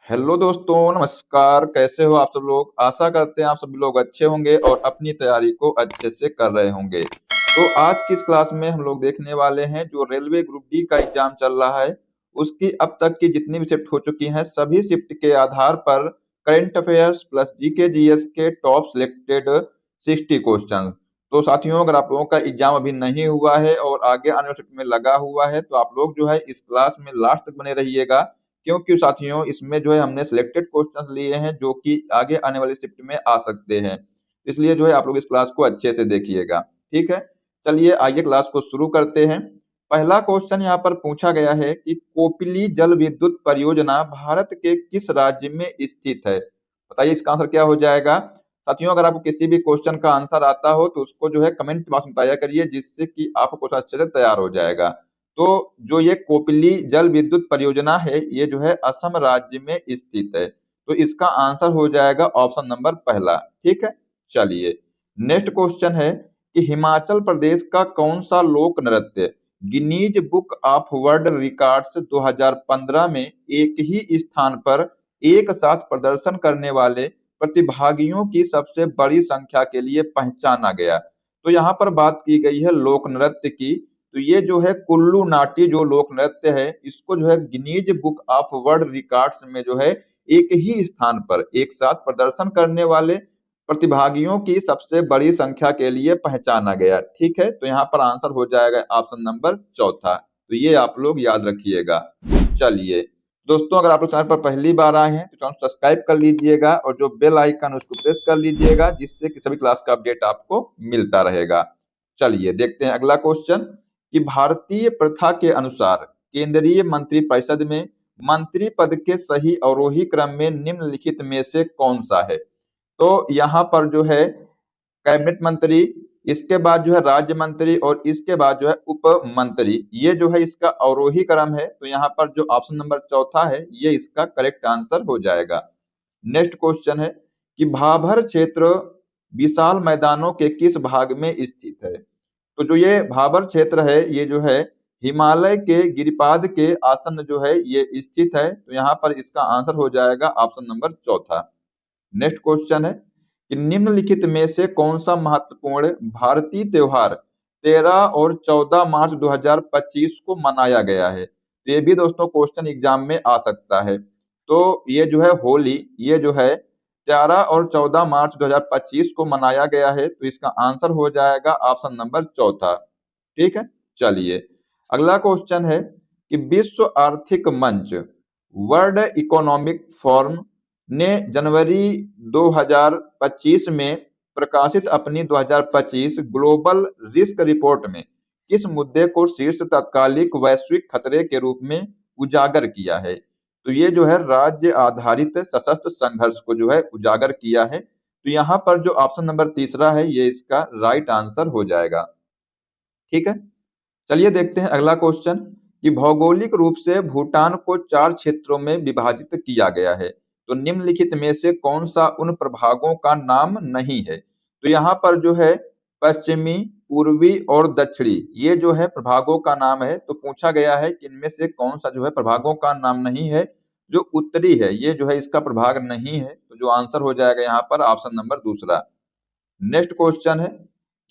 Hello दोस्तों, नमस्कार। कैसे हो आप सब लोग? आशा करते हैं आप सभी लोग अच्छे होंगे और अपनी तैयारी को अच्छे से कर रहे होंगे। तो आज की इस क्लास में हम लोग देखने वाले हैं जो रेलवे ग्रुप डी का एग्जाम चल रहा है, उसकी अब तक की जितनी भी शिफ्ट हो चुकी हैं, सभी शिफ्ट के आधार पर current affairs plus GK GS के टॉप सिलेक्टेड 60 क्वेश्चन। तो साथियों, अगर आप लोगों का एग्जाम अभी नहीं हुआ है और आगे आने वाली शिफ्ट में लगा हुआ है, तो आप लोग जो है इस क्लास में लास्ट तक बने रहिएगा, क्योंकि साथियों इसमें जो है हमने सिलेक्टेड क्वेश्चंस लिए हैं जो कि आगे आने वाली शिफ्ट में आ सकते हैं। इसलिए जो है आप लोग इस क्लास को अच्छे से देखिएगा। ठीक है, चलिए आइए क्लास को शुरू करते हैं। पहला क्वेश्चन यहाँ पर पूछा गया है कि कोपिली जल विद्युत परियोजना भारत के किस राज्य में स्थित है? बताइए इसका आंसर क्या हो जाएगा। साथियों, अगर आपको किसी भी क्वेश्चन का आंसर आता हो तो उसको जो है कमेंट बॉक्स में बताया करिए, जिससे कि आपका क्वेश्चन अच्छे से तैयार हो जाएगा। तो जो ये कोपिली जल विद्युत परियोजना है, ये जो है असम राज्य में स्थित है। तो इसका आंसर हो जाएगा ऑप्शन नंबर पहला। ठीक है, चलिए नेक्स्ट क्वेश्चन है कि हिमाचल प्रदेश का कौन सा लोक नृत्य Guinness book of world records 2015 में एक ही स्थान पर एक साथ प्रदर्शन करने वाले प्रतिभागियों की सबसे बड़ी संख्या के लिए पहचाना गया? तो यहाँ पर बात की गई है लोक नृत्य की। तो ये जो है कुल्लू नाटी जो लोक नृत्य है, इसको जो है Guinness book of world records में जो है एक ही स्थान पर एक साथ प्रदर्शन करने वाले प्रतिभागियों की सबसे बड़ी संख्या के लिए पहचाना गया। ठीक है, तो यहाँ पर आंसर हो जाएगा ऑप्शन नंबर चौथा। तो ये आप लोग याद रखिएगा। चलिए दोस्तों, अगर आप लोग चैनल पर पहली बार आए हैं तो चैनल सब्सक्राइब कर लीजिएगा और जो बेल आइकन है उसको प्रेस कर लीजिएगा, जिससे कि सभी क्लास का अपडेट आपको मिलता रहेगा। चलिए देखते हैं अगला क्वेश्चन कि भारतीय प्रथा के अनुसार केंद्रीय मंत्रिपरिषद में मंत्री पद के सही अवरोही क्रम में निम्नलिखित में से कौन सा है? तो यहाँ पर जो है कैबिनेट मंत्री, इसके बाद जो है राज्य मंत्री और इसके बाद जो है उप मंत्री, ये जो है इसका अवरोही क्रम है। तो यहाँ पर जो ऑप्शन नंबर चौथा है ये इसका करेक्ट आंसर हो जाएगा। नेक्स्ट क्वेश्चन है कि भाभर क्षेत्र विशाल मैदानों के किस भाग में स्थित है? तो जो ये भाबर क्षेत्र है, ये जो है हिमालय के गिरिपाद के आसन्न जो है ये स्थित है। तो यहाँ पर इसका आंसर हो जाएगा ऑप्शन नंबर चौथा। नेक्स्ट क्वेश्चन है कि निम्नलिखित में से कौन सा महत्वपूर्ण भारतीय त्योहार 13 और 14 मार्च 2025 को मनाया गया है? तो ये भी दोस्तों क्वेश्चन एग्जाम में आ सकता है। तो ये जो है होली, ये जो है 13 और 14 मार्च 2025 को मनाया गया है। तो इसका आंसर हो जाएगा ऑप्शन नंबर चौथा। ठीक है, चलिए अगला क्वेश्चन है कि विश्व आर्थिक मंच वर्ल्ड इकोनॉमिक फोरम ने जनवरी 2025 में प्रकाशित अपनी 2025 ग्लोबल रिस्क रिपोर्ट में किस मुद्दे को शीर्ष तात्कालिक वैश्विक खतरे के रूप में उजागर किया है? तो ये जो है राज्य आधारित सशस्त्र संघर्ष को जो है उजागर किया है। तो यहाँ पर जो ऑप्शन नंबर तीसरा है ये इसका राइट आंसर हो जाएगा। ठीक है, चलिए देखते हैं अगला क्वेश्चन कि भौगोलिक रूप से भूटान को 4 क्षेत्रों में विभाजित किया गया है। तो निम्नलिखित में से कौन सा उन प्रभागों का नाम नहीं है? तो यहाँ पर जो है पश्चिमी, पूर्वी और दक्षिणी, ये जो है प्रभागों का नाम है। तो पूछा गया है कि इनमें से कौन सा जो है प्रभागों का नाम नहीं है। जो उत्तरी है ये जो है इसका प्रभाग नहीं है। तो जो आंसर हो जाएगा यहाँ पर ऑप्शन नंबर दूसरा। नेक्स्ट क्वेश्चन है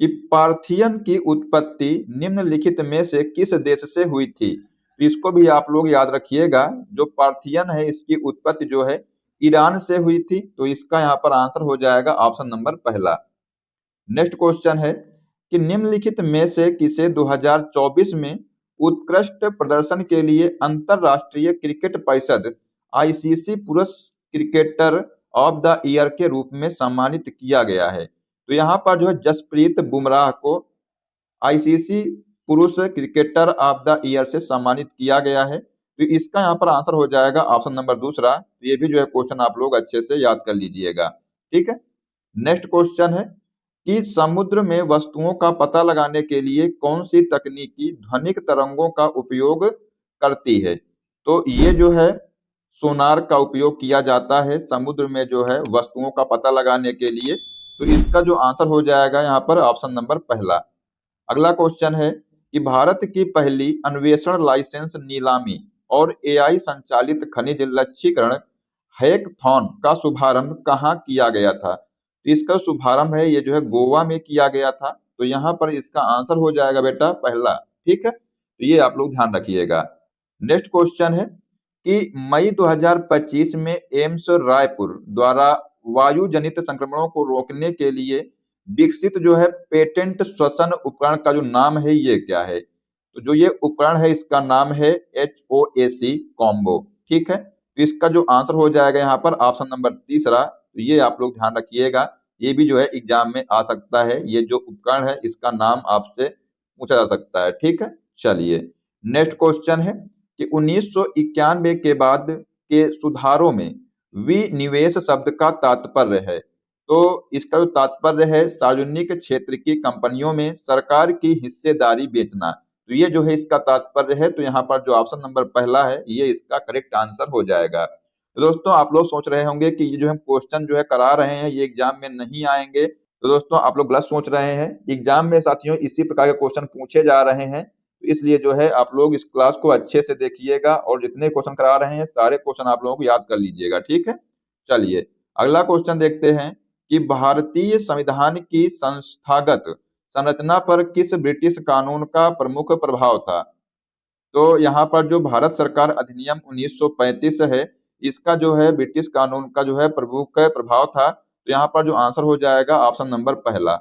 कि पार्थियन की उत्पत्ति निम्नलिखित में से किस देश से हुई थी? तो इसको भी आप लोग याद रखिएगा। जो पार्थियन है इसकी उत्पत्ति जो है ईरान से हुई थी। तो इसका यहाँ पर आंसर हो जाएगा ऑप्शन नंबर पहला। नेक्स्ट क्वेश्चन है कि निम्नलिखित में से किसे 2024 में उत्कृष्ट प्रदर्शन के लिए अंतरराष्ट्रीय क्रिकेट परिषद आईसीसी पुरुष क्रिकेटर ऑफ द ईयर के रूप में सम्मानित किया गया है? तो यहाँ पर जो है जसप्रीत बुमराह को आईसीसी पुरुष क्रिकेटर ऑफ द ईयर से सम्मानित किया गया है। तो इसका यहाँ पर आंसर हो जाएगा ऑप्शन नंबर दूसरा। तो ये भी जो है क्वेश्चन आप लोग अच्छे से याद कर लीजिएगा। ठीक है, नेक्स्ट क्वेश्चन है कि समुद्र में वस्तुओं का पता लगाने के लिए कौन सी तकनीकी ध्वनिक तरंगों का उपयोग करती है? तो ये जो है सोनार का उपयोग किया जाता है समुद्र में जो है वस्तुओं का पता लगाने के लिए। तो इसका जो आंसर हो जाएगा यहाँ पर ऑप्शन नंबर पहला। अगला क्वेश्चन है कि भारत की पहली अन्वेषण लाइसेंस नीलामी और एआई संचालित खनिज लक्ष्यीकरण हैकथॉन का शुभारंभ कहाँ किया गया था? तो इसका शुभारंभ है ये जो है गोवा में किया गया था। तो यहाँ पर इसका आंसर हो जाएगा बेटा पहला। ठीक है, तो ये आप लोग ध्यान रखिएगा। नेक्स्ट क्वेश्चन है कि मई 2025 में एम्स रायपुर द्वारा वायु जनित संक्रमणों को रोकने के लिए विकसित जो है पेटेंट श्वसन उपकरण का जो नाम है ये क्या है? तो जो ये उपकरण है इसका नाम है HOAC कॉम्बो। ठीक है, तो इसका जो आंसर हो जाएगा यहाँ पर ऑप्शन नंबर तीसरा। तो ये आप लोग ध्यान रखिएगा, ये भी जो है एग्जाम में आ सकता है। ये जो उपकरण है इसका नाम आपसे पूछा जा सकता है। ठीक है, चलिए नेक्स्ट क्वेश्चन है कि 1991 के बाद के सुधारों में विनिवेश शब्द का तात्पर्य है। तो इसका जो तात्पर्य है सार्वजनिक क्षेत्र की कंपनियों में सरकार की हिस्सेदारी बेचना। तो ये जो है इसका तात्पर्य है। तो यहाँ पर जो ऑप्शन नंबर पहला है ये इसका करेक्ट आंसर हो जाएगा। तो दोस्तों आप लोग सोच रहे होंगे कि ये जो हम क्वेश्चन जो है करा रहे हैं ये एग्जाम में नहीं आएंगे। तो दोस्तों आप लोग गलत सोच रहे हैं। एग्जाम में साथियों इसी प्रकार के क्वेश्चन पूछे जा रहे हैं। तो इसलिए जो है आप लोग इस क्लास को अच्छे से देखिएगा और जितने क्वेश्चन करा रहे हैं सारे क्वेश्चन आप लोगों को याद कर लीजिएगा। ठीक है, चलिए अगला क्वेश्चन देखते हैं कि भारतीय संविधान की संस्थागत संरचना पर किस ब्रिटिश कानून का प्रमुख प्रभाव था? तो यहाँ पर जो भारत सरकार अधिनियम 1935 है इसका जो है ब्रिटिश कानून का जो है प्रमुख प्रभाव था। तो यहाँ पर जो आंसर हो जाएगा ऑप्शन नंबर पहला।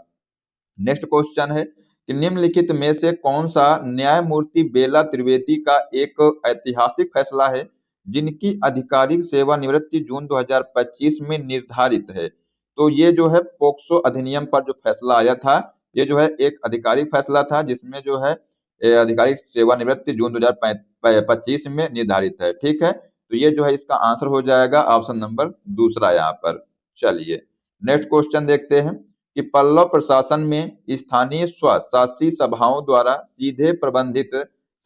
नेक्स्ट क्वेश्चन है कि निम्नलिखित में से कौन सा न्यायमूर्ति बेला त्रिवेदी का एक ऐतिहासिक फैसला है जिनकी आधिकारिक सेवानिवृत्ति जून 2025 में निर्धारित है? तो ये जो है पोक्सो अधिनियम पर जो फैसला आया था ये जो है एक आधिकारिक फैसला था जिसमें जो है आधिकारिक सेवानिवृत्ति जून 2025 में निर्धारित है। ठीक है, तो ये जो है इसका आंसर हो जाएगा ऑप्शन नंबर दूसरा यहाँ पर। चलिए नेक्स्ट क्वेश्चन देखते हैं कि पल्लव प्रशासन में स्थानीय स्वशासी सभाओं द्वारा सीधे प्रबंधित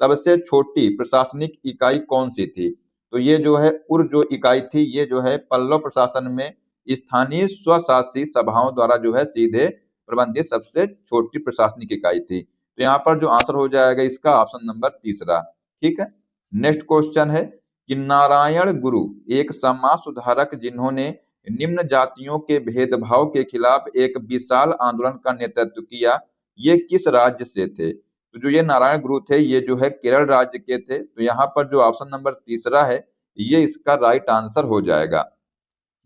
सबसे छोटी प्रशासनिक इकाई कौन सी थी? तो ये जो है उर जो इकाई थी ये जो है पल्लव प्रशासन में स्थानीय स्वशासी सभाओं द्वारा जो है सीधे प्रबंधित सबसे छोटी प्रशासनिक इकाई थी। तो यहाँ पर जो आंसर हो जाएगा इसका ऑप्शन नंबर तीसरा। ठीक है, नेक्स्ट क्वेश्चन है कि नारायण गुरु एक समाज सुधारक जिन्होंने निम्न जातियों के भेदभाव के खिलाफ एक विशाल आंदोलन का नेतृत्व किया, ये किस राज्य से थे? तो जो ये नारायण गुरु थे ये जो है केरल राज्य के थे। तो यहाँ पर जो ऑप्शन नंबर तीसरा है ये इसका राइट आंसर हो जाएगा।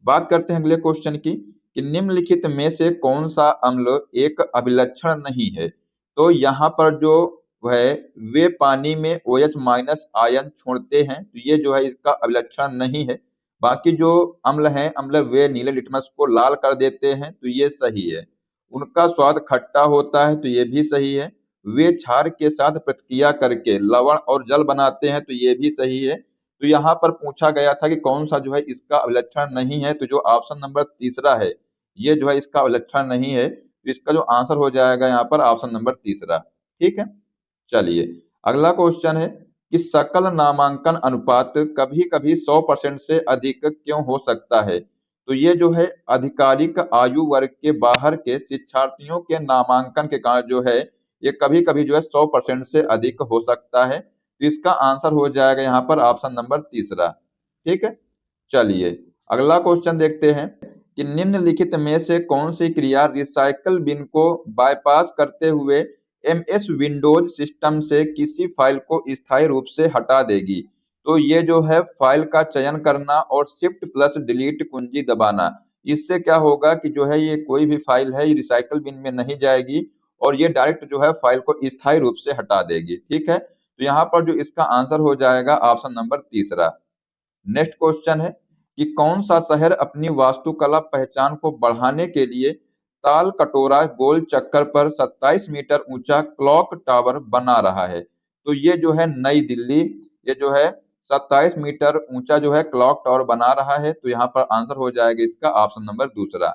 बात करते हैं अगले क्वेश्चन की कि निम्नलिखित में से कौन सा अम्ल एक अभिलक्षण नहीं है? तो यहाँ पर जो है वे पानी में OH माइनस आयन छोड़ते हैं। तो ये जो है इसका अभिलक्षण नहीं है। बाकी जो अम्ल हैं अम्ल वे नीले लिटमस को लाल कर देते हैं। तो ये सही है। उनका स्वाद खट्टा होता है। तो ये भी सही है। वे क्षार के साथ प्रतिक्रिया करके लवण और जल बनाते हैं। तो ये भी सही है। तो यहाँ पर पूछा गया था कि कौन सा जो है इसका अभिलक्षण नहीं है। तो जो ऑप्शन नंबर तीसरा है ये जो है इसका अभिलक्षण नहीं है। तो इसका जो आंसर हो जाएगा यहाँ पर ऑप्शन नंबर तीसरा। ठीक है, चलिए अगला क्वेश्चन है कि सकल नामांकन अनुपात कभी कभी 100% से अधिक क्यों हो सकता है? तो ये जो है आधिकारिक आयु वर्ग के बाहर के शिक्षार्थियों के नामांकन के कारण जो है ये कभी कभी जो है 100% से अधिक हो सकता है। तो इसका आंसर हो जाएगा यहाँ पर ऑप्शन नंबर तीसरा। ठीक है, चलिए अगला क्वेश्चन देखते हैं कि निम्नलिखित में से कौन सी क्रिया रिसाइकल बिन को बाईपास करते हुए MS विंडोज सिस्टम से किसी फाइल को स्थायी रूप से हटा देगी? तो ये जो है फाइल का चयन करना और शिफ्ट प्लस डिलीट कुंजी दबाना। इससे क्या होगा कि जो है ये कोई भी फाइल है ये रिसाइकल बिन में नहीं जाएगी और ये डायरेक्ट जो है फाइल को स्थायी रूप से हटा देगी। ठीक है, तो यहाँ पर जो इसका आंसर हो जाएगा ऑप्शन नंबर तीसरा। नेक्स्ट क्वेश्चन है कि कौन सा शहर अपनी वास्तुकला पहचान को बढ़ाने के लिए ताल कटोरा गोल चक्कर पर 27 मीटर ऊंचा क्लॉक टावर बना रहा है? तो ये जो है नई दिल्ली ये जो है 27 मीटर ऊंचा जो है क्लॉक टावर बना रहा है। तो यहाँ पर आंसर हो जाएगा इसका ऑप्शन नंबर दूसरा।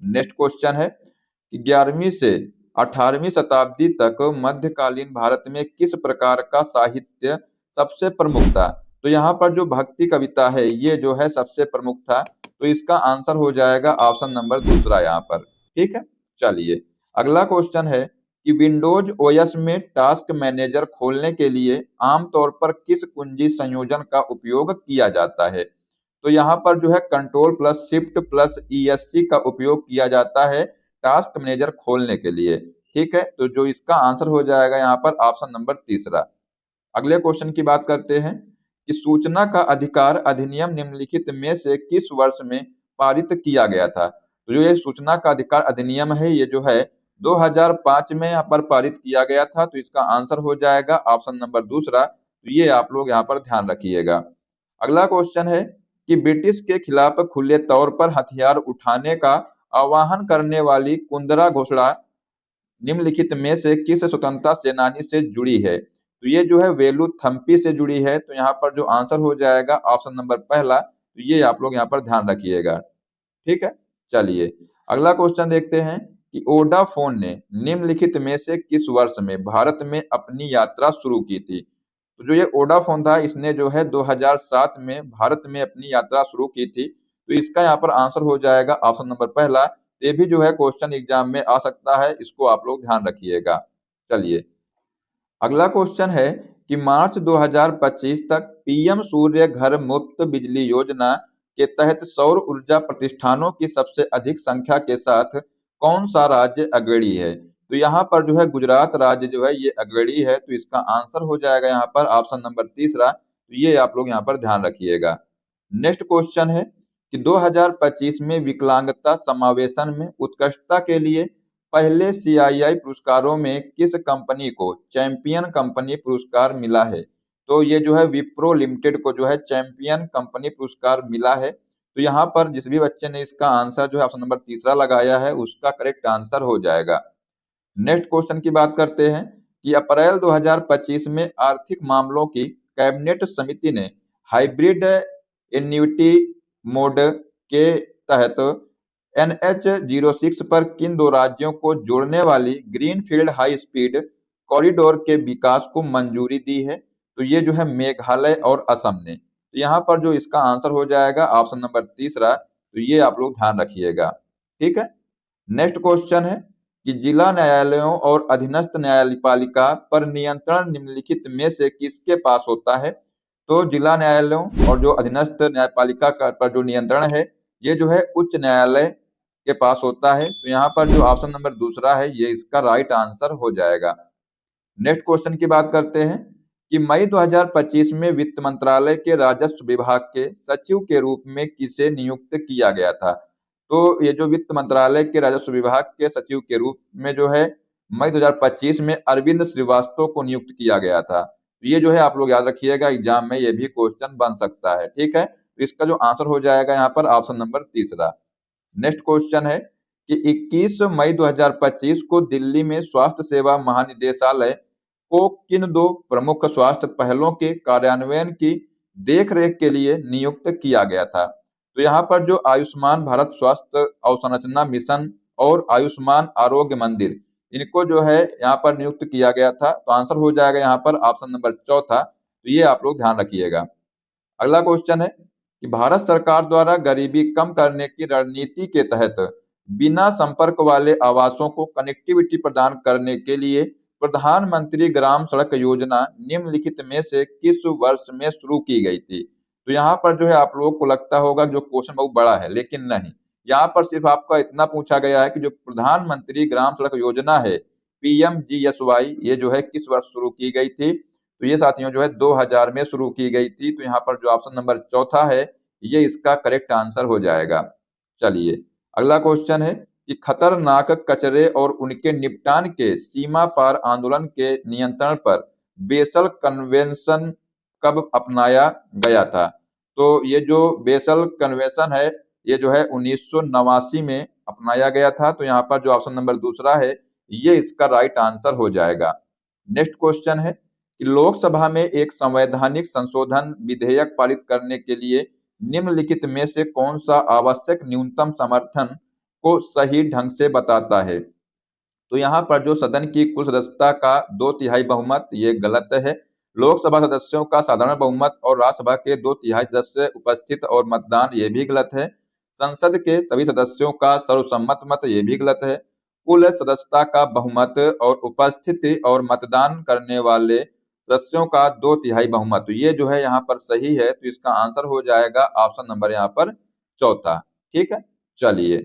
नेक्स्ट क्वेश्चन है कि 11वीं से 18वीं शताब्दी तक मध्यकालीन भारत में किस प्रकार का साहित्य सबसे प्रमुख था? तो यहाँ पर जो भक्ति कविता है ये जो है सबसे प्रमुख था। तो इसका आंसर हो जाएगा ऑप्शन नंबर दूसरा यहाँ पर। ठीक है, चलिए अगला क्वेश्चन है कि विंडोज OS में टास्क मैनेजर खोलने के लिए आमतौर पर किस कुंजी संयोजन का उपयोग किया जाता है? तो यहाँ पर जो है control plus shift plus ESC का उपयोग किया जाता है टास्क मैनेजर खोलने के लिए। ठीक है, तो जो इसका आंसर हो जाएगा यहाँ पर ऑप्शन नंबर तीसरा। अगले क्वेश्चन की बात करते हैं कि सूचना का अधिकार अधिनियम निम्नलिखित में से किस वर्ष में पारित किया गया था। तो जो ये सूचना का अधिकार अधिनियम है ये जो है 2005 में यहाँ पर पारित किया गया था, तो इसका आंसर हो जाएगा ऑप्शन नंबर दूसरा। तो ये आप लोग यहाँ पर ध्यान रखिएगा। अगला क्वेश्चन है कि ब्रिटिश के खिलाफ खुले तौर पर हथियार उठाने का आह्वान करने वाली कुंदरा घोषणा निम्नलिखित में से किस स्वतंत्रता सेनानी से जुड़ी है। तो ये जो है वेलु थम्पी से जुड़ी है, तो यहाँ पर जो आंसर हो जाएगा ऑप्शन नंबर पहला। तो ये आप लोग यहाँ पर ध्यान रखिएगा। ठीक है, चलिए अगला क्वेश्चन देखते हैं कि वोडाफोन ने निम्नलिखित में से किस वर्ष में भारत में अपनी यात्रा शुरू की थी। तो जो ये वोडाफोन था इसने जो है 2007 में भारत में अपनी यात्रा शुरू की थी, तो इसका यहाँ पर आंसर हो जाएगा ऑप्शन नंबर पहला। ये भी जो है क्वेश्चन एग्जाम में आ सकता है, इसको आप लोग ध्यान रखिएगा। चलिए अगला क्वेश्चन है कि मार्च 2025 तक पीएम सूर्य घर मुफ्त बिजली योजना के तहत सौर ऊर्जा प्रतिष्ठानों की सबसे अधिक संख्या के साथ कौन सा राज्य अग्रणी है। तो यहाँ पर जो है गुजरात राज्य जो है ये अग्रणी है, तो इसका आंसर हो जाएगा यहाँ पर ऑप्शन नंबर तीसरा। तो ये आप लोग यहाँ पर ध्यान रखिएगा। नेक्स्ट क्वेश्चन है कि 2025 में विकलांगता समावेशन में उत्कृष्टता के लिए पहले CII पुरस्कारों में किस कंपनी को चैंपियन कंपनी पुरस्कार मिला है। तो ये जो है विप्रो लिमिटेड को जो है चैंपियन कंपनी पुरस्कार मिला है। तो यहाँ पर जिस भी बच्चे ने इसका आंसर जो है ऑप्शन नंबर तीसरा लगाया है उसका करेक्ट आंसर हो जाएगा। नेक्स्ट क्वेश्चन की बात करते हैं कि अप्रैल 2025 में आर्थिक मामलों की कैबिनेट समिति ने हाइब्रिड एन्युटी मोड के तहत NH06 पर किन दो राज्यों को जोड़ने वाली ग्रीनफील्ड हाई स्पीड कॉरिडोर के विकास को मंजूरी दी है। तो ये जो है मेघालय और असम ने। तो यहाँ पर जो इसका आंसर हो जाएगा ऑप्शन नंबर तीसरा। तो ये आप लोग ध्यान रखिएगा। ठीक है, नेक्स्ट क्वेश्चन है कि जिला न्यायालयों और अधीनस्थ न्यायपालिका पर नियंत्रण निम्नलिखित में से किसके पास होता है। तो जिला न्यायालयों और जो अधीनस्थ न्यायपालिका पर जो नियंत्रण है ये जो है उच्च न्यायालय के पास होता है। तो यहाँ पर जो ऑप्शन नंबर दूसरा है ये इसका राइट आंसर हो जाएगा। नेक्स्ट क्वेश्चन की बात करते हैं कि मई 2025 में वित्त मंत्रालय के राजस्व विभाग के सचिव के रूप में किसे नियुक्त किया गया था। तो ये जो वित्त मंत्रालय के राजस्व विभाग के सचिव के रूप में जो है मई 2025 में अरविंद श्रीवास्तव को नियुक्त किया गया था। तो ये जो है आप लोग याद रखिएगा, एग्जाम में ये भी क्वेश्चन बन सकता है। ठीक है, तो इसका जो आंसर हो जाएगा यहाँ पर ऑप्शन नंबर तीसरा। नेक्स्ट क्वेश्चन है कि 21 मई 2025 को दिल्ली में स्वास्थ्य सेवा महानिदेशालय को किन दो प्रमुख स्वास्थ्य पहलों के कार्यान्वयन की देखरेख के लिए नियुक्त किया गया था। तो यहाँ पर जो आयुष्मान भारत स्वास्थ्य अवसंरचना मिशन और आयुष्मान आरोग्य मंदिर इनको जो है यहाँ पर नियुक्त किया गया था। तो आंसर हो जाएगा यहाँ पर ऑप्शन नंबर चौथा। तो ये आप लोग ध्यान रखिएगा। अगला क्वेश्चन है कि भारत सरकार द्वारा गरीबी कम करने की रणनीति के तहत बिना संपर्क वाले आवासों को कनेक्टिविटी प्रदान करने के लिए प्रधानमंत्री ग्राम सड़क योजना निम्नलिखित में से किस वर्ष में शुरू की गई थी। तो यहाँ पर जो है आप लोगों को लगता होगा जो क्वेश्चन बहुत बड़ा है, लेकिन नहीं, यहाँ पर सिर्फ आपका इतना पूछा गया है कि जो प्रधानमंत्री ग्राम सड़क योजना है PMGSY ये जो है किस वर्ष शुरू की गई थी। तो ये साथियों जो है 2000 में शुरू की गई थी। तो यहाँ पर जो ऑप्शन नंबर चौथा है ये इसका करेक्ट आंसर हो जाएगा। चलिए अगला क्वेश्चन है कि खतरनाक कचरे और उनके निपटान के सीमा पार आंदोलन के नियंत्रण पर बेसल कन्वेंशन कब अपनाया गया था। तो ये जो बेसल कन्वेंशन है ये जो है 1989 में अपनाया गया था। तो यहाँ पर जो ऑप्शन नंबर दूसरा है ये इसका राइट आंसर हो जाएगा। नेक्स्ट क्वेश्चन है कि लोकसभा में एक संवैधानिक संशोधन विधेयक पारित करने के लिए निम्नलिखित में से कौन सा आवश्यक न्यूनतम समर्थन को सही ढंग से बताता है। तो यहाँ पर जो सदन की कुल सदस्यता का 2/3 बहुमत ये गलत है। लोकसभा सदस्यों का साधारण बहुमत और राज्यसभा के 2/3 सदस्य उपस्थित और मतदान ये भी गलत है। संसद के सभी सदस्यों का सर्वसम्मत मत ये भी गलत है। कुल सदस्यता का बहुमत और उपस्थिति और मतदान करने वाले सदस्यों का 2/3 बहुमत। तो ये जो है यहाँ पर सही है, तो इसका आंसर हो जाएगा ऑप्शन नंबर यहाँ पर चौथा। ठीक है, चलिए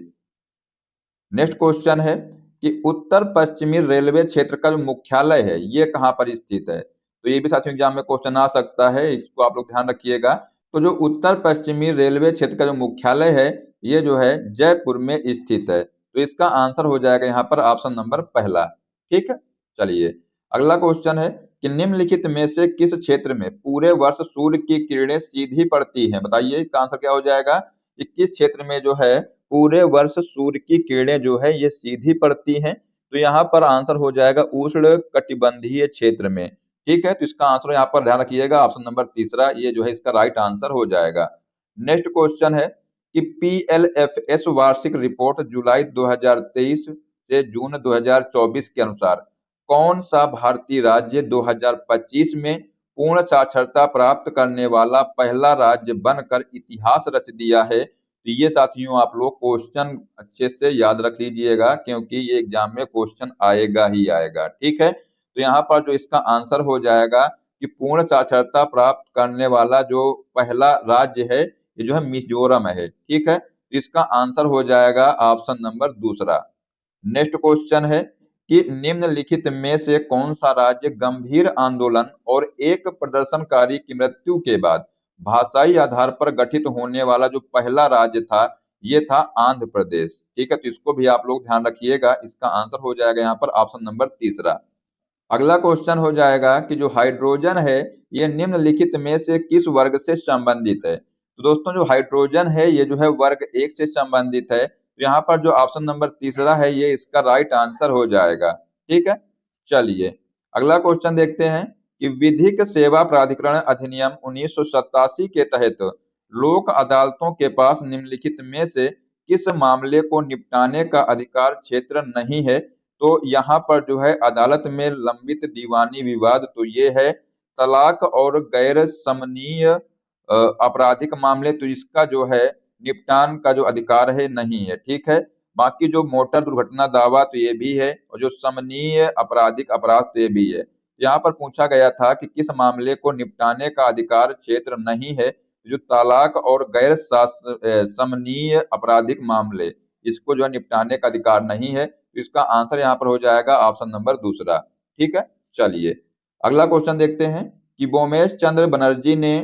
नेक्स्ट क्वेश्चन है कि उत्तर पश्चिमी रेलवे क्षेत्र का जो मुख्यालय है ये कहाँ पर स्थित है। तो ये भी साथियों एग्जाम में क्वेश्चन आ सकता है, इसको आप लोग ध्यान रखिएगा। तो जो उत्तर पश्चिमी रेलवे क्षेत्र का जो मुख्यालय है ये जो है जयपुर में स्थित है। तो इसका आंसर हो जाएगा यहाँ पर ऑप्शन नंबर पहला। ठीक है, चलिए अगला क्वेश्चन है कि निम्नलिखित में से किस क्षेत्र में पूरे वर्ष सूर्य की किरणें सीधी पड़ती हैं। बताइए इसका आंसर क्या हो जाएगा कि किस क्षेत्र में जो है पूरे वर्ष सूर्य की किरणें जो है ये सीधी पड़ती हैं। तो यहाँ पर आंसर हो जाएगा उष्ण कटिबंधीय क्षेत्र में। ठीक है, तो इसका आंसर यहाँ पर ध्यान रखिएगा ऑप्शन नंबर तीसरा, ये जो है इसका राइट आंसर हो जाएगा। नेक्स्ट क्वेश्चन है कि पीएलएफएस वार्षिक रिपोर्ट जुलाई 2023 से जून 2024 के अनुसार कौन सा भारतीय राज्य 2025 में पूर्ण साक्षरता प्राप्त करने वाला पहला राज्य बनकर इतिहास रच दिया है। तो ये साथियों आप लोग क्वेश्चन अच्छे से याद रख लीजिएगा, क्योंकि ये एग्जाम में क्वेश्चन आएगा ही आएगा। ठीक है, तो यहाँ पर जो इसका आंसर हो जाएगा कि पूर्ण साक्षरता प्राप्त करने वाला जो पहला राज्य है ये जो है मिजोरम है। ठीक है, तो इसका आंसर हो जाएगा ऑप्शन नंबर दूसरा। नेक्स्ट क्वेश्चन है कि निम्नलिखित में से कौन सा राज्य गंभीर आंदोलन और एक प्रदर्शनकारी की मृत्यु के बाद भाषाई आधार पर गठित होने वाला जो पहला राज्य था ये था आंध्र प्रदेश। ठीक है, तो इसको भी आप लोग ध्यान रखिएगा, इसका आंसर हो जाएगा यहाँ पर ऑप्शन नंबर तीसरा। अगला क्वेश्चन हो जाएगा कि जो हाइड्रोजन है ये निम्नलिखित में से किस वर्ग से संबंधित है। तो दोस्तों जो हाइड्रोजन है ये जो है वर्ग 1 से संबंधित है। तो यहाँ पर जो ऑप्शन नंबर तीसरा है ये इसका राइट आंसर हो जाएगा। ठीक है, चलिए अगला क्वेश्चन देखते हैं कि विधिक सेवा प्राधिकरण अधिनियम 1987 के तहत लोक अदालतों के पास निम्नलिखित में से किस मामले को निपटाने का अधिकार क्षेत्र नहीं है। तो यहाँ पर जो है अदालत में लंबित दीवानी विवाद, तो ये है तलाक और गैर समनीय आपराधिक मामले, तो इसका जो है निपटान का जो अधिकार है नहीं है। ठीक है, बाकी जो मोटर दुर्घटना दावा तो ये भी है, और जो समनीय आपराधिक अपराध तो ये भी है। यहाँ पर पूछा गया था कि किस मामले को निपटाने का अधिकार क्षेत्र नहीं है। जो तलाक और गैर समनीय आपराधिक मामले इसको जो है निपटाने का अधिकार नहीं है। तो इसका आंसर यहाँ पर हो जाएगा ऑप्शन नंबर दूसरा। ठीक है, चलिए अगला क्वेश्चन देखते हैं कि बोमेश चंद्र बनर्जी ने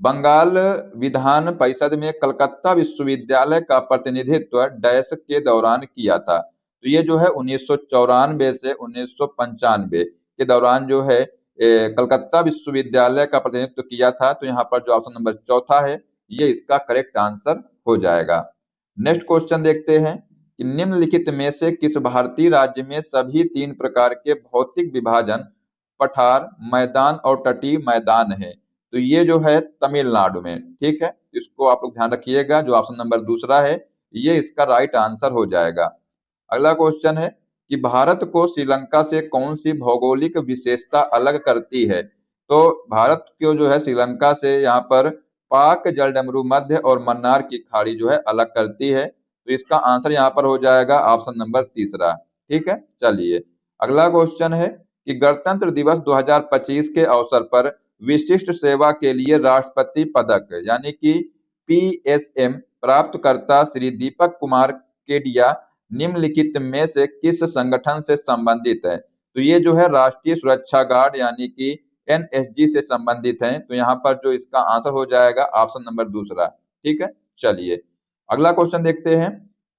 बंगाल विधान परिषद में कलकत्ता विश्वविद्यालय का प्रतिनिधित्व डैश के दौरान किया था। तो ये जो है 1994 से 1995 के दौरान जो है कलकत्ता विश्वविद्यालय का प्रतिनिधित्व किया था। तो यहाँ पर जो ऑप्शन नंबर चौथा है ये इसका करेक्ट आंसर हो जाएगा। नेक्स्ट क्वेश्चन देखते हैं कि निम्नलिखित में से किस भारतीय राज्य में सभी 3 प्रकार के भौतिक विभाजन पठार, मैदान और तटीय मैदान है। तो ये जो है तमिलनाडु में। ठीक है, इसको आप लोग ध्यान रखिएगा, जो ऑप्शन नंबर दूसरा है ये इसका राइट आंसर हो जाएगा। अगला क्वेश्चन है कि भारत को श्रीलंका से कौन सी भौगोलिक विशेषता अलग करती है। तो भारत को जो है श्रीलंका से यहाँ पर पाक जलडमरू मध्य और मन्नार की खाड़ी जो है अलग करती है। तो इसका आंसर यहाँ पर हो जाएगा ऑप्शन नंबर तीसरा। ठीक है, चलिए अगला क्वेश्चन है कि गणतंत्र दिवस 2025 के अवसर पर विशिष्ट सेवा के लिए राष्ट्रपति पदक यानी कि पीएसएम प्राप्तकर्ता श्री दीपक कुमार केडिया निम्नलिखित में से किस संगठन से संबंधित है। तो ये जो है राष्ट्रीय सुरक्षा गार्ड यानी कि एनएसजी से संबंधित है। तो यहाँ पर जो इसका आंसर हो जाएगा ऑप्शन नंबर दूसरा। ठीक है, चलिए अगला क्वेश्चन देखते हैं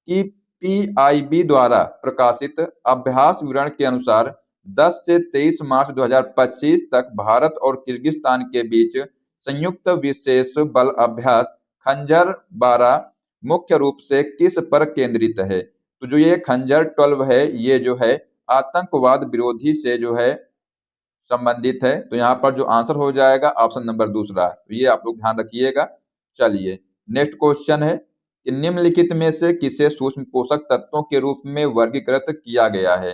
कि पीआईबी द्वारा प्रकाशित अभ्यास विवरण के अनुसार 10 से 23 मार्च 2025 तक भारत और किर्गिस्तान के बीच संयुक्त विशेष बल अभ्यास खंजर 12 मुख्य रूप से किस पर केंद्रित है। तो जो ये खंजर 12 है ये जो है आतंकवाद विरोधी से जो है संबंधित है। तो यहाँ पर जो आंसर हो जाएगा ऑप्शन नंबर दूसरा। तो ये आप लोग ध्यान रखिएगा। चलिए नेक्स्ट क्वेश्चन है कि निम्नलिखित में से किसे सूक्ष्म पोषक तत्वों के रूप में वर्गीकृत किया गया है।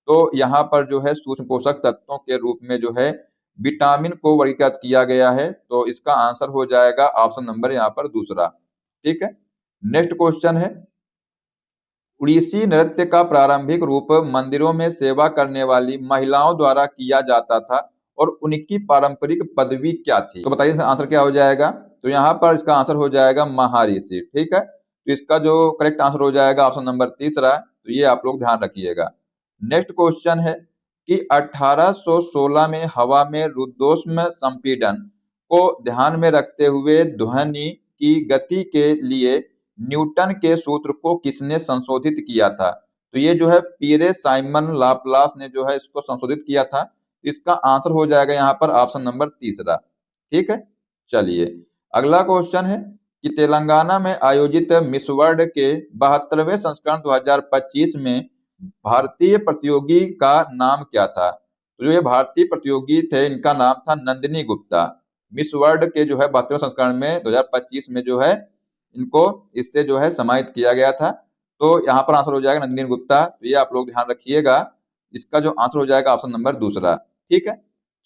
तो यहाँ पर जो है सूक्ष्म पोषक तत्वों के रूप में जो है विटामिन को वर्गीकृत किया गया है। तो इसका आंसर हो जाएगा ऑप्शन नंबर यहाँ पर दूसरा। ठीक है, नेक्स्ट क्वेश्चन है उड़ीसी नृत्य का प्रारंभिक रूप मंदिरों में सेवा करने वाली महिलाओं द्वारा किया जाता था और उनकी पारंपरिक पदवी क्या थी? तो बताइए इसका आंसर क्या हो जाएगा? तो यहाँ पर इसका आंसर हो जाएगा महर्षि। ठीक है, तो इसका जो करेक्ट आंसर हो जाएगा ऑप्शन नंबर तीसरा। तो ये आप लोग ध्यान रखिएगा। नेक्स्ट क्वेश्चन है कि 1816 में हवा में रुद्धोष्म संपीड़न को ध्यान में रखते हुए ध्वनि की गति के लिए न्यूटन के सूत्र को किसने संशोधित किया था? तो ये जो है पीरे साइमन लाप्लास ने जो है इसको संशोधित किया था। इसका आंसर हो जाएगा यहाँ पर ऑप्शन नंबर तीसरा। ठीक है, चलिए अगला क्वेश्चन है कि तेलंगाना में आयोजित मिस वर्ल्ड के 72वें संस्करण 2025 में भारतीय प्रतियोगी का नाम क्या था? तो जो ये भारतीय प्रतियोगी थे इनका नाम था नंदिनी गुप्ता। मिस वर्ल्ड के जो है 72वें संस्करण में 2025 में जो है इनको इससे जो है सम्मानित किया गया था। तो यहाँ पर आंसर हो जाएगा नंदिनी गुप्ता। तो ये आप लोग ध्यान रखिएगा, इसका जो आंसर हो जाएगा ऑप्शन नंबर दूसरा। ठीक है,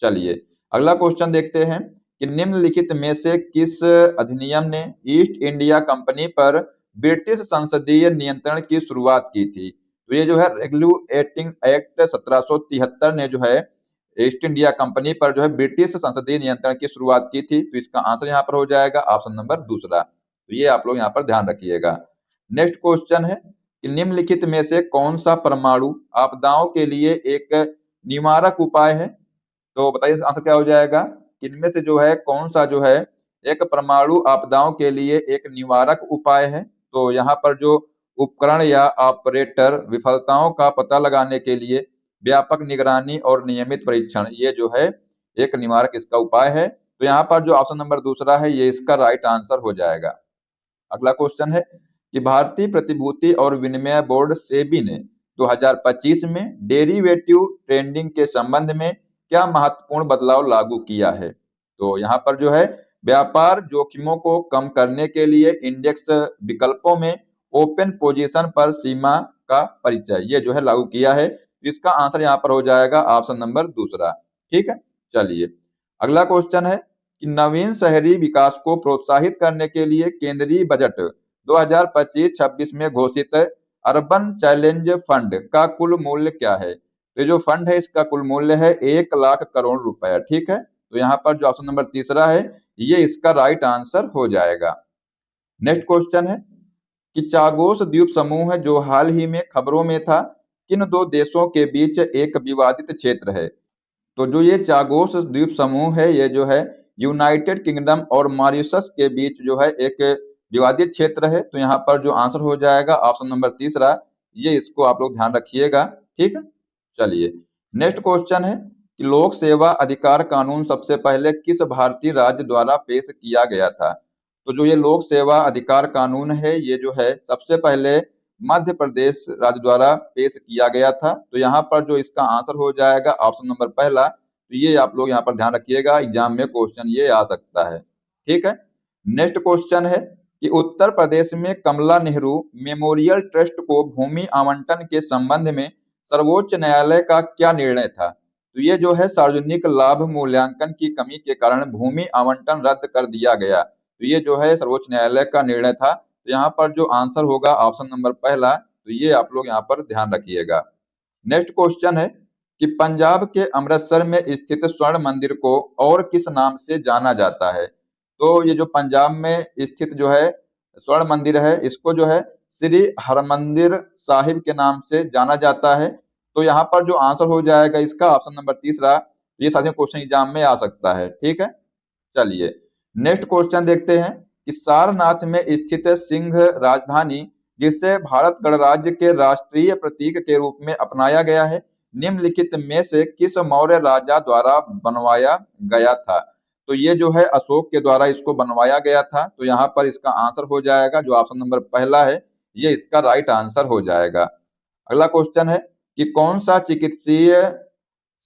चलिए अगला क्वेश्चन देखते हैं कि निम्नलिखित में से किस अधिनियम ने ईस्ट इंडिया कंपनी पर ब्रिटिश संसदीय नियंत्रण की शुरुआत की थी? तो ये जो है रेगुलेटिंग एक्ट 1773 ने जो है ईस्ट इंडिया कंपनी पर जो है ब्रिटिश संसदीय नियंत्रण की शुरुआत की थी। तो इसका आंसर यहाँ पर हो जाएगा ऑप्शन नंबर दूसरा। तो ये आप लोग यहाँ पर ध्यान रखिएगा। नेक्स्ट क्वेश्चन है कि निम्नलिखित में से कौन सा परमाणु आपदाओं के लिए एक निवारक उपाय है? तो बताइए आंसर क्या हो जाएगा? इनमें से जो है कौन सा जो है एक परमाणु आपदाओं के लिए एक निवारक उपाय है? तो यहाँ पर जो उपकरण या ऑपरेटर विफलताओं का पता लगाने के लिए व्यापक निगरानी और नियमित परीक्षण, ये जो है एक निवारक इसका उपाय है। तो यहाँ पर जो ऑप्शन नंबर दूसरा है ये इसका राइट आंसर हो जाएगा। अगला क्वेश्चन है कि भारतीय प्रतिभूति और विनिमय बोर्ड सेबी ने 2025 में डेरिवेटिव ट्रेडिंग के संबंध में क्या महत्वपूर्ण बदलाव लागू किया है? तो यहाँ पर जो है व्यापार जोखिमों को कम करने के लिए इंडेक्स विकल्पों में ओपन पोजीशन पर सीमा का परिचय ये जो है लागू किया है। इसका आंसर यहाँ पर हो जाएगा ऑप्शन नंबर दूसरा। ठीक है, चलिए अगला क्वेश्चन है कि नवीन शहरी विकास को प्रोत्साहित करने के लिए केंद्रीय बजट 2025-26 में घोषित अर्बन चैलेंज फंड का कुल मूल्य क्या है? तो ये जो फंड है इसका कुल मूल्य है 1 लाख करोड़ रुपए। ठीक है, तो यहाँ पर जो ऑप्शन नंबर तीसरा है ये इसका राइट आंसर हो जाएगा। नेक्स्ट क्वेश्चन है कि चागोस द्वीप समूह जो हाल ही में खबरों में था किन दो देशों के बीच एक विवादित क्षेत्र है? तो जो ये चागोस द्वीप समूह है ये जो है यूनाइटेड किंगडम और मॉरिशस के बीच जो है एक विवादित क्षेत्र है। तो यहाँ पर जो आंसर हो जाएगा ऑप्शन नंबर तीसरा। ये इसको आप लोग ध्यान रखिएगा। ठीक है, चलिए नेक्स्ट क्वेश्चन है कि लोक सेवा अधिकार कानून सबसे पहले किस भारतीय राज्य द्वारा पेश किया गया था? तो जो ये लोक सेवा अधिकार कानून है ये जो है सबसे पहले मध्य प्रदेश राज्य द्वारा पेश किया गया था। तो यहाँ पर जो इसका आंसर हो जाएगा ऑप्शन नंबर पहला। तो ये आप लोग यहाँ पर ध्यान रखिएगा, एग्जाम में क्वेश्चन ये आ सकता है। ठीक है, नेक्स्ट क्वेश्चन है कि उत्तर प्रदेश में कमला नेहरू मेमोरियल ट्रस्ट को भूमि आवंटन के संबंध में सर्वोच्च न्यायालय का क्या निर्णय था? तो ये जो है सार्वजनिक लाभ मूल्यांकन की कमी के कारण भूमि आवंटन रद्द कर दिया गया। तो ये जो है सर्वोच्च न्यायालय का निर्णय था। तो यहाँ पर जो आंसर होगा ऑप्शन नंबर पहला। तो ये आप लोग यहाँ पर ध्यान रखिएगा। नेक्स्ट क्वेश्चन है कि पंजाब के अमृतसर में स्थित स्वर्ण मंदिर को और किस नाम से जाना जाता है? तो ये जो पंजाब में स्थित जो है स्वर्ण मंदिर है इसको जो है श्री हरमंदिर साहिब के नाम से जाना जाता है। तो यहाँ पर जो आंसर हो जाएगा इसका ऑप्शन नंबर तीसरा। ये साथियों क्वेश्चन एग्जाम में आ सकता है। ठीक है, चलिए नेक्स्ट क्वेश्चन देखते हैं कि सारनाथ में स्थित सिंह राजधानी जिसे भारत गणराज्य के राष्ट्रीय प्रतीक के रूप में अपनाया गया है निम्नलिखित में से किस मौर्य राजा द्वारा बनवाया गया था? तो ये जो है अशोक के द्वारा इसको बनवाया गया था। तो यहाँ पर इसका आंसर हो जाएगा जो ऑप्शन नंबर पहला है ये इसका राइट आंसर हो जाएगा। अगला क्वेश्चन है कि कौन सा चिकित्सीय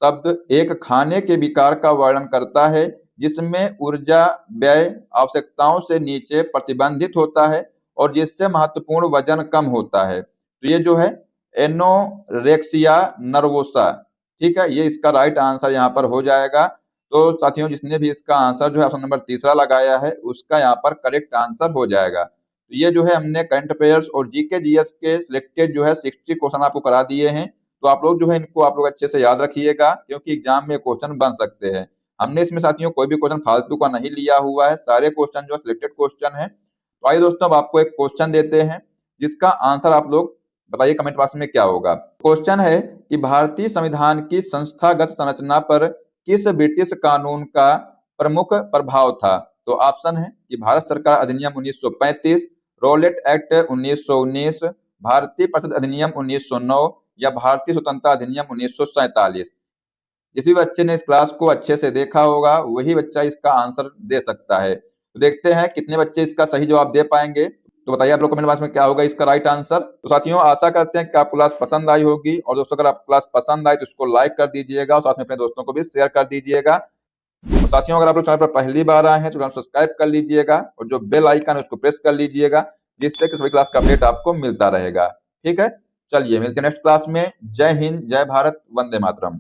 शब्द एक खाने के विकार का वर्णन करता है जिसमें ऊर्जा व्यय आवश्यकताओं से नीचे प्रतिबंधित होता है और जिससे महत्वपूर्ण वजन कम होता है? तो ये जो है एनोरेक्सिया नर्वोसा। ठीक है, ये इसका राइट आंसर यहाँ पर हो जाएगा। तो साथियों जिसने भी इसका आंसर जो है ऑप्शन नंबर तीसरा लगाया है उसका यहाँ पर करेक्ट आंसर हो जाएगा। तो ये जो है हमने करंट अफेयर्स और जीके जीएस के सिलेक्टेड जो है 60 क्वेश्चन आपको करा दिए हैं। तो आप लोग जो है इनको आप लोग अच्छे से याद रखिएगा, क्योंकि एग्जाम में क्वेश्चन बन सकते हैं। हमने इसमें साथियों कोई भी क्वेश्चन फालतू का नहीं लिया हुआ है, सारे क्वेश्चन जो सिलेक्टेड क्वेश्चन है। तो आइए दोस्तों, अब आपको एक क्वेश्चन देते हैं जिसका आंसर आप लोग बताइए कमेंट बॉक्स में क्या होगा। क्वेश्चन है कि भारतीय संविधान की संस्थागत संरचना पर किस ब्रिटिश कानून का प्रमुख प्रभाव था? तो ऑप्शन है कि भारत सरकार अधिनियम 1935, रॉलेट एक्ट 1919, भारतीय परिषद अधिनियम 1909 या भारतीय स्वतंत्रता अधिनियम 1947। जिस भी बच्चे ने इस क्लास को अच्छे से देखा होगा वही बच्चा इसका आंसर दे सकता है। तो देखते हैं कितने बच्चे इसका सही जवाब दे पाएंगे। तो बताइए आप लोग कमेंट बॉक्स में क्या होगा इसका राइट आंसर। तो साथियों आशा करते हैं कि आपको क्लास पसंद आई होगी, और दोस्तों अगर आपको क्लास पसंद आई तो इसको लाइक कर दीजिएगा और साथ में अपने दोस्तों को भी शेयर कर दीजिएगा। तो साथियों अगर आप लोग चैनल पर पहली बार आए हैं तो चैनल सब्सक्राइब कर लीजिएगा और जो बेल आइकन है उसको प्रेस कर लीजिएगा, जिससे कि सभी क्लास का अपडेट आपको मिलता रहेगा। ठीक है, चलिए मिलते हैं नेक्स्ट क्लास में। जय हिंद, जय भारत, वंदे मातरम।